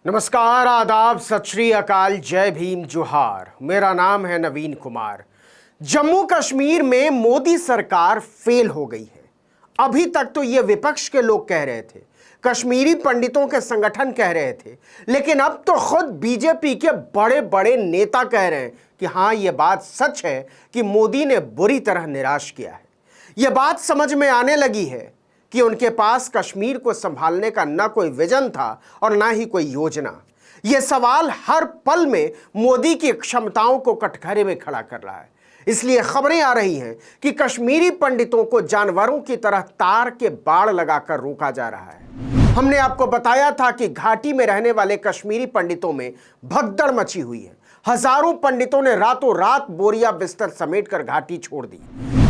नमस्कार, आदाब, सत श्री अकाल, जय भीम, जोहार। मेरा नाम है नवीन कुमार। जम्मू कश्मीर में मोदी सरकार फेल हो गई है। अभी तक तो ये विपक्ष के लोग कह रहे थे, कश्मीरी पंडितों के संगठन कह रहे थे, लेकिन अब तो खुद बीजेपी के बड़े बड़े नेता कह रहे हैं कि हाँ, ये बात सच है कि मोदी ने बुरी तरह निराश किया है। ये बात समझ में आने लगी है कि उनके पास कश्मीर को संभालने का ना कोई विजन था और ना ही कोई योजना। यह सवाल हर पल में मोदी की क्षमताओं को कटघरे में खड़ा कर रहा है। इसलिए खबरें आ रही हैं कि कश्मीरी पंडितों को जानवरों की तरह तार के बाड़ लगाकर रोका जा रहा है। हमने आपको बताया था कि घाटी में रहने वाले कश्मीरी पंडितों में भगदड़ मची हुई है। हजारों पंडितों ने रातों रात बोरिया बिस्तर समेटकर घाटी छोड़ दी।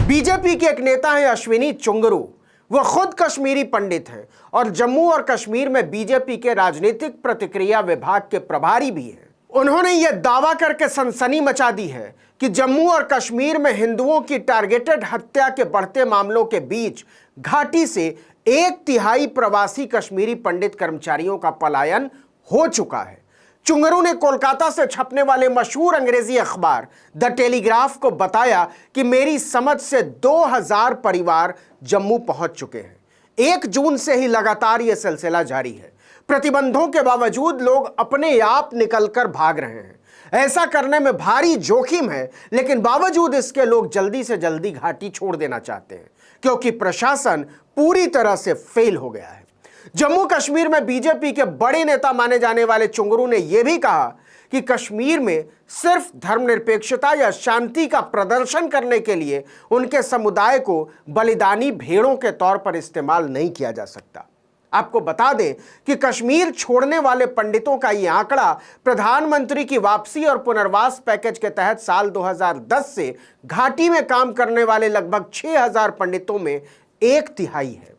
बीजेपी के एक नेता है अश्विनी चुंगरू। वह खुद कश्मीरी पंडित हैं और जम्मू और कश्मीर में बीजेपी के राजनीतिक प्रतिक्रिया विभाग के प्रभारी भी हैं। उन्होंने यह दावा करके सनसनी मचा दी है कि जम्मू और कश्मीर में हिंदुओं की टारगेटेड हत्या के बढ़ते मामलों के बीच घाटी से 1/3 प्रवासी कश्मीरी पंडित कर्मचारियों का पलायन हो चुका है। चुंगरू ने कोलकाता से छपने वाले मशहूर अंग्रेजी अखबार द टेलीग्राफ को बताया कि मेरी समझ से 2000 परिवार जम्मू पहुंच चुके हैं। 1 जून से ही लगातार यह सिलसिला जारी है। प्रतिबंधों के बावजूद लोग अपने आप निकलकर भाग रहे हैं। ऐसा करने में भारी जोखिम है, लेकिन बावजूद इसके लोग जल्दी से जल्दी घाटी छोड़ देना चाहते हैं क्योंकि प्रशासन पूरी तरह से फेल हो गया है। जम्मू कश्मीर में बीजेपी के बड़े नेता माने जाने वाले चुंगरू ने यह भी कहा कि कश्मीर में सिर्फ धर्मनिरपेक्षता या शांति का प्रदर्शन करने के लिए उनके समुदाय को बलिदानी भेड़ों के तौर पर इस्तेमाल नहीं किया जा सकता। आपको बता दें कि कश्मीर छोड़ने वाले पंडितों का यह आंकड़ा प्रधानमंत्री की वापसी और पुनर्वास पैकेज के तहत साल 2010 से घाटी में काम करने वाले लगभग 6000 पंडितों में 1/3 है।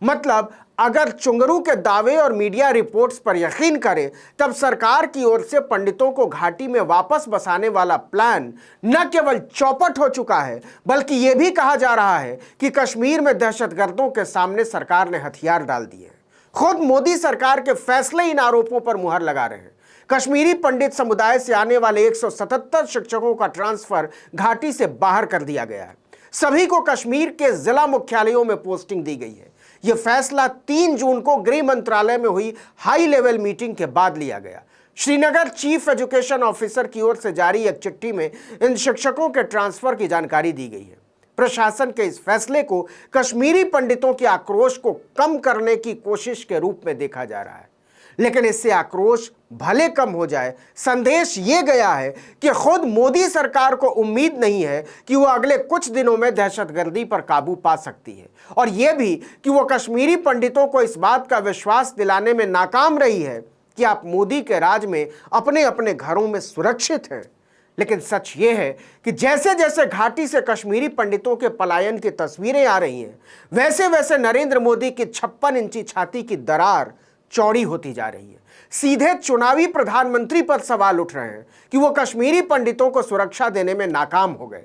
मतलब अगर चुंगरू के दावे और मीडिया रिपोर्ट्स पर यकीन करें, तब सरकार की ओर से पंडितों को घाटी में वापस बसाने वाला प्लान न केवल चौपट हो चुका है, बल्कि यह भी कहा जा रहा है कि कश्मीर में दहशतगर्दों के सामने सरकार ने हथियार डाल दिए हैं। खुद मोदी सरकार के फैसले इन आरोपों पर मुहर लगा रहे हैं। कश्मीरी पंडित समुदाय से आने वाले 177 शिक्षकों का ट्रांसफर घाटी से बाहर कर दिया गया है। सभी को कश्मीर के जिला मुख्यालयों में पोस्टिंग दी गई है। यह फैसला 3 जून को गृह मंत्रालय में हुई हाई लेवल मीटिंग के बाद लिया गया। श्रीनगर चीफ एजुकेशन ऑफिसर की ओर से जारी एक चिट्ठी में इन शिक्षकों के ट्रांसफर की जानकारी दी गई है। प्रशासन के इस फैसले को कश्मीरी पंडितों के आक्रोश को कम करने की कोशिश के रूप में देखा जा रहा है, लेकिन इससे आक्रोश भले कम हो जाए, संदेश ये गया है कि खुद मोदी सरकार को उम्मीद नहीं है कि वो अगले कुछ दिनों में दहशतगर्दी पर काबू पा सकती है, और यह भी कि वो कश्मीरी पंडितों को इस बात का विश्वास दिलाने में नाकाम रही है कि आप मोदी के राज में अपने अपने घरों में सुरक्षित हैं। लेकिन सच ये है कि जैसे जैसे घाटी से कश्मीरी पंडितों के पलायन की तस्वीरें आ रही हैं, वैसे वैसे नरेंद्र मोदी की 56 इंची छाती की दरार चौड़ी होती जा रही है। सीधे चुनावी प्रधानमंत्री पर सवाल उठ रहे हैं कि वो कश्मीरी पंडितों को सुरक्षा देने में नाकाम हो गए।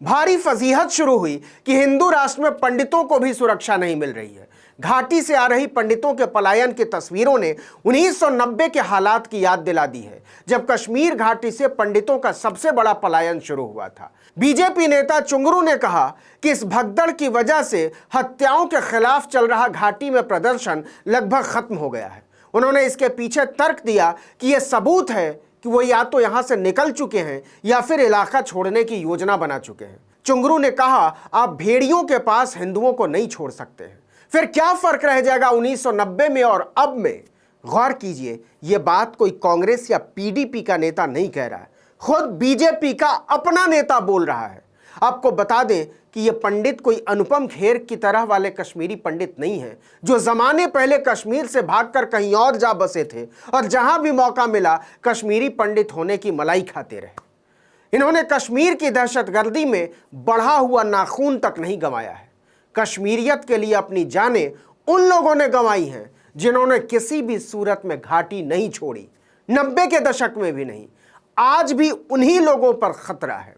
भारी फजीहत शुरू हुई कि हिंदू राष्ट्र में पंडितों को भी सुरक्षा नहीं मिल रही है। घाटी से आ रही पंडितों के पलायन की तस्वीरों ने 1990 के हालात की याद दिला दी है, जब कश्मीर घाटी से पंडितों का सबसे बड़ा पलायन शुरू हुआ था। बीजेपी नेता चुंगरू ने कहा कि इस भगदड़ की वजह से हत्याओं के खिलाफ चल रहा घाटी में प्रदर्शन लगभग खत्म हो गया है। उन्होंने इसके पीछे तर्क दिया कि यह सबूत है कि वो या तो यहां से निकल चुके हैं या फिर इलाका छोड़ने की योजना बना चुके हैं। चुंगरू ने कहा, आप भेड़ियों के पास हिंदुओं को नहीं छोड़ सकते हैं। फिर क्या फर्क रह जाएगा 1990 में और अब में? गौर कीजिए, यह बात कोई कांग्रेस या पीडीपी का नेता नहीं कह रहा है, खुद बीजेपी का अपना नेता बोल रहा है। आपको बता दें कि यह पंडित कोई अनुपम खेर की तरह वाले कश्मीरी पंडित नहीं है, जो जमाने पहले कश्मीर से भागकर कहीं और जा बसे थे और जहां भी मौका मिला कश्मीरी पंडित होने की मलाई खाते रहे। इन्होंने कश्मीर की दहशतगर्दी में बढ़ा हुआ नाखून तक नहीं गंवाया है। कश्मीरियत के लिए अपनी जानें उन लोगों ने गंवाई हैं जिन्होंने किसी भी सूरत में घाटी नहीं छोड़ी, 90 के दशक में भी नहीं, आज भी उन्हीं लोगों पर खतरा है।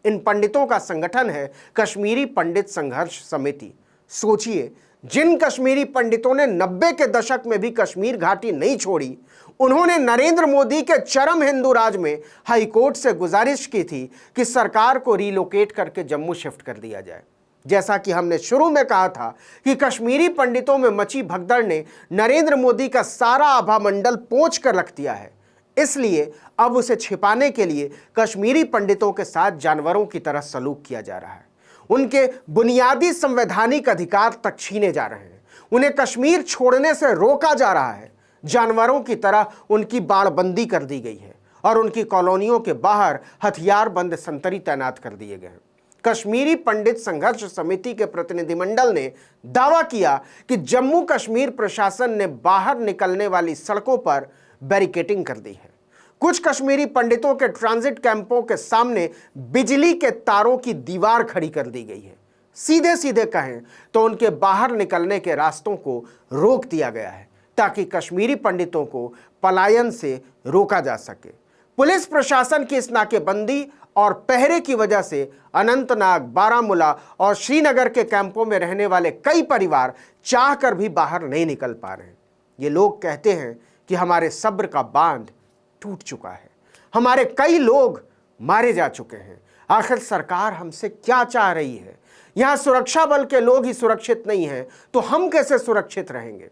इन पंडितों का संगठन है कश्मीरी पंडित संघर्ष समिति। सोचिए, जिन कश्मीरी पंडितों ने 90 के दशक में भी कश्मीर घाटी नहीं छोड़ी, उन्होंने नरेंद्र मोदी के चरम हिंदू राज में हाईकोर्ट से गुजारिश की थी कि सरकार को रिलोकेट करके जम्मू शिफ्ट कर दिया जाए। जैसा कि हमने शुरू में कहा था कि कश्मीरी पंडितों में मची भगदड़ ने नरेंद्र मोदी का सारा आभा मंडल पोंछ कर रख दिया है, इसलिए अब उसे छिपाने के लिए कश्मीरी पंडितों के साथ जानवरों की तरह सलूक किया जा रहा है। उनके बुनियादी संवैधानिक अधिकार तक छीने जा रहे हैं, उन्हें कश्मीर छोड़ने से रोका जा रहा है। जानवरों की तरह उनकी बाड़बंदी कर दी गई है और उनकी कॉलोनियों के बाहर हथियारबंद संतरी तैनात कर दिए गए हैं। कश्मीरी पंडित संघर्ष समिति के प्रतिनिधिमंडल ने दावा किया कि जम्मू कश्मीर प्रशासन ने बाहर निकलने वाली सड़कों पर बैरिकेडिंग कर दी है। कुछ कश्मीरी पंडितों के ट्रांजिट कैंपों के सामने बिजली के तारों की दीवार खड़ी कर दी गई है। सीधे सीधे कहें तो उनके बाहर निकलने के रास्तों को रोक दिया गया है ताकि कश्मीरी पंडितों को पलायन से रोका जा सके। पुलिस प्रशासन की इस नाकेबंदी और पहरे की वजह से अनंतनाग, बारामूला और श्रीनगर के कैंपों में रहने वाले कई परिवार चाहकर भी बाहर नहीं निकल पा रहे हैं। ये लोग कहते हैं कि हमारे सब्र का बांध टूट चुका है, हमारे कई लोग मारे जा चुके हैं। आखिर सरकार हमसे क्या चाह रही है? यहां सुरक्षा बल के लोग ही सुरक्षित नहीं हैं, तो हम कैसे सुरक्षित रहेंगे?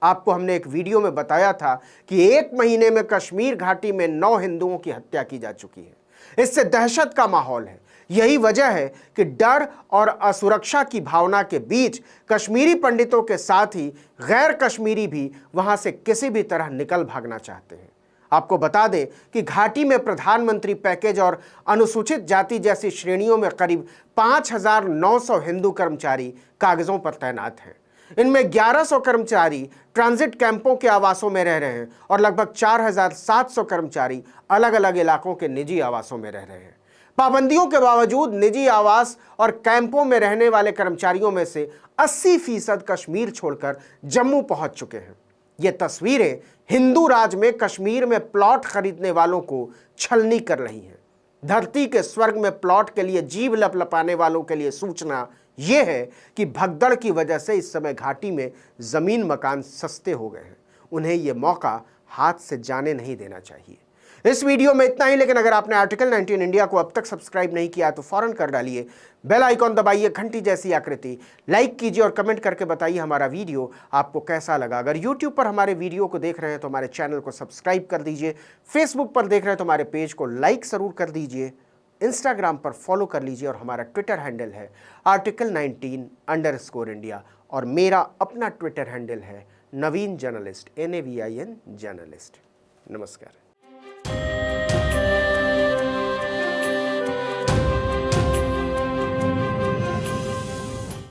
आपको हमने एक वीडियो में बताया था कि 1 महीने में कश्मीर घाटी में 9 हिंदुओं की हत्या की जा चुकी है। इससे दहशत का माहौल है। यही वजह है कि डर और असुरक्षा की भावना के बीच कश्मीरी पंडितों के साथ ही गैर कश्मीरी भी वहां से किसी भी तरह निकल भागना चाहते हैं। आपको बता दें कि घाटी में प्रधानमंत्री पैकेज और अनुसूचित जाति जैसी श्रेणियों में करीब 5,900 हिंदू कर्मचारी कागजों पर तैनात हैं। इनमें 1,100 कर्मचारी ट्रांजिट कैंपों के आवासों में रह रहे हैं और लगभग 4,700 कर्मचारी अलग अलग इलाकों के निजी आवासों में रह रहे हैं। पाबंदियों के बावजूद निजी आवास और कैंपों में रहने वाले कर्मचारियों में से 80% कश्मीर छोड़कर जम्मू पहुंच चुके हैं। ये तस्वीरें हिंदू राज में कश्मीर में प्लॉट खरीदने वालों को छलनी कर रही हैं। धरती के स्वर्ग में प्लॉट के लिए जीभ लपलपाने वालों के लिए सूचना यह है कि भगदड़ की वजह से इस समय घाटी में जमीन मकान सस्ते हो गए हैं। उन्हें यह मौका हाथ से जाने नहीं देना चाहिए। इस वीडियो में इतना ही, लेकिन अगर आपने आर्टिकल 19 इंडिया को अब तक सब्सक्राइब नहीं किया तो फौरन कर डालिए, बेल आइकॉन दबाइए, घंटी जैसी आकृति, लाइक कीजिए और कमेंट करके बताइए हमारा वीडियो आपको कैसा लगा। अगर यूट्यूब पर हमारे वीडियो को देख रहे हैं तो हमारे चैनल को सब्सक्राइब कर दीजिए, फेसबुक पर देख रहे हैं तो हमारे पेज को लाइक जरूर कर दीजिए, इंस्टाग्राम पर फॉलो कर लीजिए और हमारा ट्विटर हैंडल है आर्टिकल 19_ इंडिया और मेरा अपना ट्विटर हैंडल है नवीन जर्नलिस्ट, NAVIN जर्नलिस्ट। नमस्कार।